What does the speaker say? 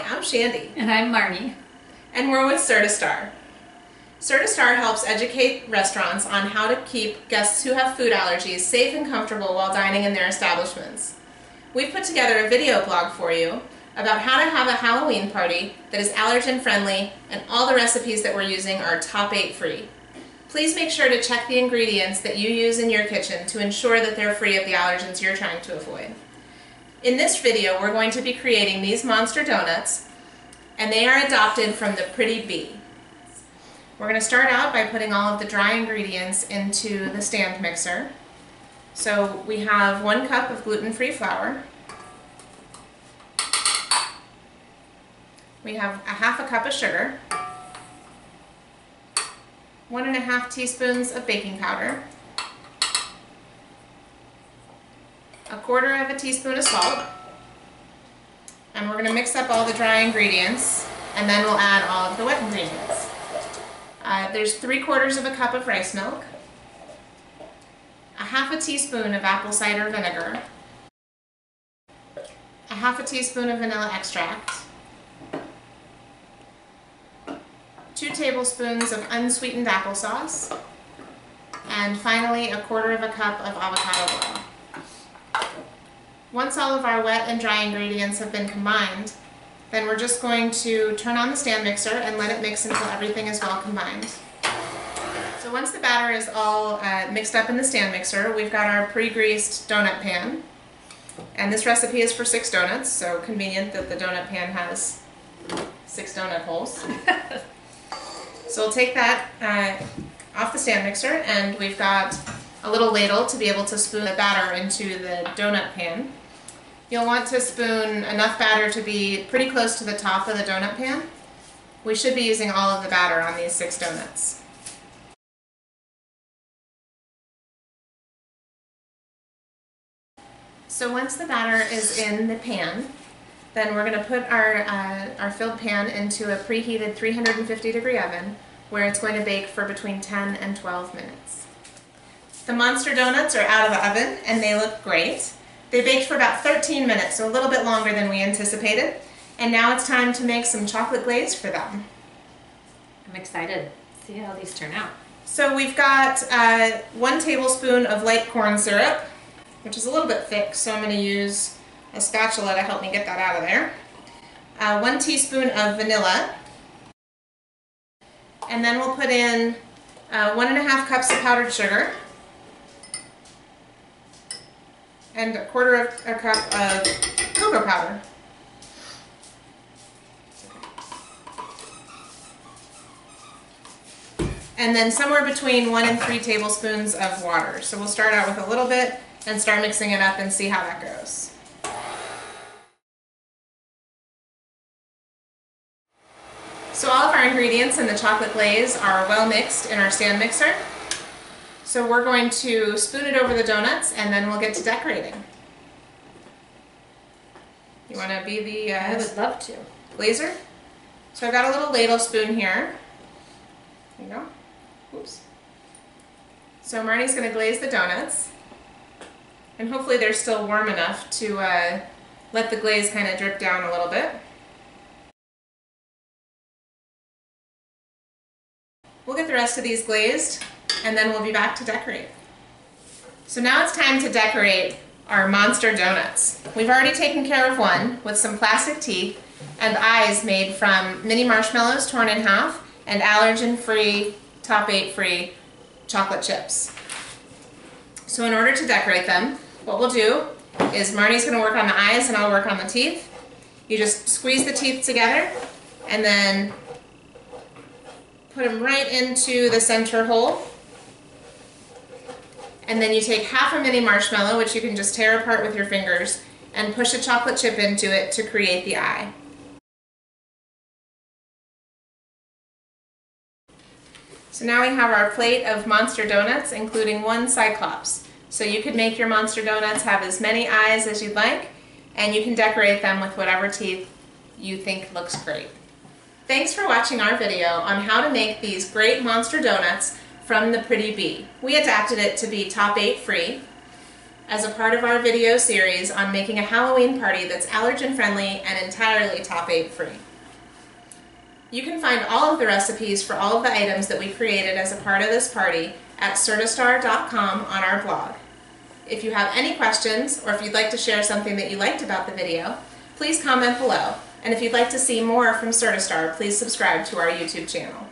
I'm Shandy. And I'm Marnie. And we're with CertiStar. CertiStar helps educate restaurants on how to keep guests who have food allergies safe and comfortable while dining in their establishments. We've put together a video blog for you about how to have a Halloween party that is allergen friendly, and all the recipes that we're using are top 8 free. Please make sure to check the ingredients that you use in your kitchen to ensure that they're free of the allergens you're trying to avoid. In this video, we're going to be creating these monster donuts, and they are adopted from the Pretty Bee. We're going to start out by putting all of the dry ingredients into the stand mixer. So we have 1 cup of gluten-free flour. We have a half a cup of sugar, 1½ teaspoons of baking powder, 1/4 teaspoon of salt, and we're going to mix up all the dry ingredients, and then we'll add all of the wet ingredients. There's 3/4 cup of rice milk, a half a teaspoon of apple cider vinegar, a half a teaspoon of vanilla extract, 2 tablespoons of unsweetened applesauce, and finally 1/4 cup of avocado oil. Once all of our wet and dry ingredients have been combined, then we're just going to turn on the stand mixer and let it mix until everything is well combined. So once the batter is all mixed up in the stand mixer, we've got our pre-greased donut pan. And this recipe is for 6 donuts, so convenient that the donut pan has 6 donut holes. So we'll take that off the stand mixer, and we've got a little ladle to be able to spoon the batter into the donut pan. You'll want to spoon enough batter to be pretty close to the top of the donut pan. We should be using all of the batter on these 6 donuts. So once the batter is in the pan, then we're going to put our filled pan into a preheated 350-degree oven where it's going to bake for between 10 and 12 minutes. The monster donuts are out of the oven and they look great. They baked for about 13 minutes, so a little bit longer than we anticipated. And now it's time to make some chocolate glaze for them. I'm excited to see how these turn out. So we've got 1 tablespoon of light corn syrup, which is a little bit thick, so I'm going to use a spatula to help me get that out of there. 1 teaspoon of vanilla. And then we'll put in 1½ cups of powdered sugar and 1/4 cup of cocoa powder. And then somewhere between 1 and 3 tablespoons of water. So we'll start out with a little bit and start mixing it up and see how that goes. So all of our ingredients in the chocolate glaze are well mixed in our stand mixer. So we're going to spoon it over the donuts, and then we'll get to decorating. You want to be the I would love to. glazer? So I've got a little ladle spoon here. There you go. Oops. So Marnie's going to glaze the donuts. And hopefully they're still warm enough to let the glaze kind of drip down a little bit. We'll get the rest of these glazed, and then we'll be back to decorate. So now it's time to decorate our monster donuts. We've already taken care of one with some plastic teeth and eyes made from mini marshmallows torn in half and allergen free, top 8 free chocolate chips. So in order to decorate them, what we'll do is Marnie's going to work on the eyes and I'll work on the teeth. You just squeeze the teeth together and then put them right into the center hole. And then you take half a mini marshmallow, which you can just tear apart with your fingers, and push a chocolate chip into it to create the eye. So now we have our plate of monster donuts, including 1 cyclops. So you could make your monster donuts have as many eyes as you'd like, and you can decorate them with whatever teeth you think looks great. Thanks for watching our video on how to make these great monster donuts from the Pretty Bee. We adapted it to be top 8 free. as a part of our video series on making a Halloween party that's allergen friendly and entirely top 8 free. You can find all of the recipes for all of the items that we created as a part of this party at CertiStar.com on our blog. If you have any questions, or if you'd like to share something that you liked about the video, please comment below. And if you'd like to see more from CertiStar, please subscribe to our YouTube channel.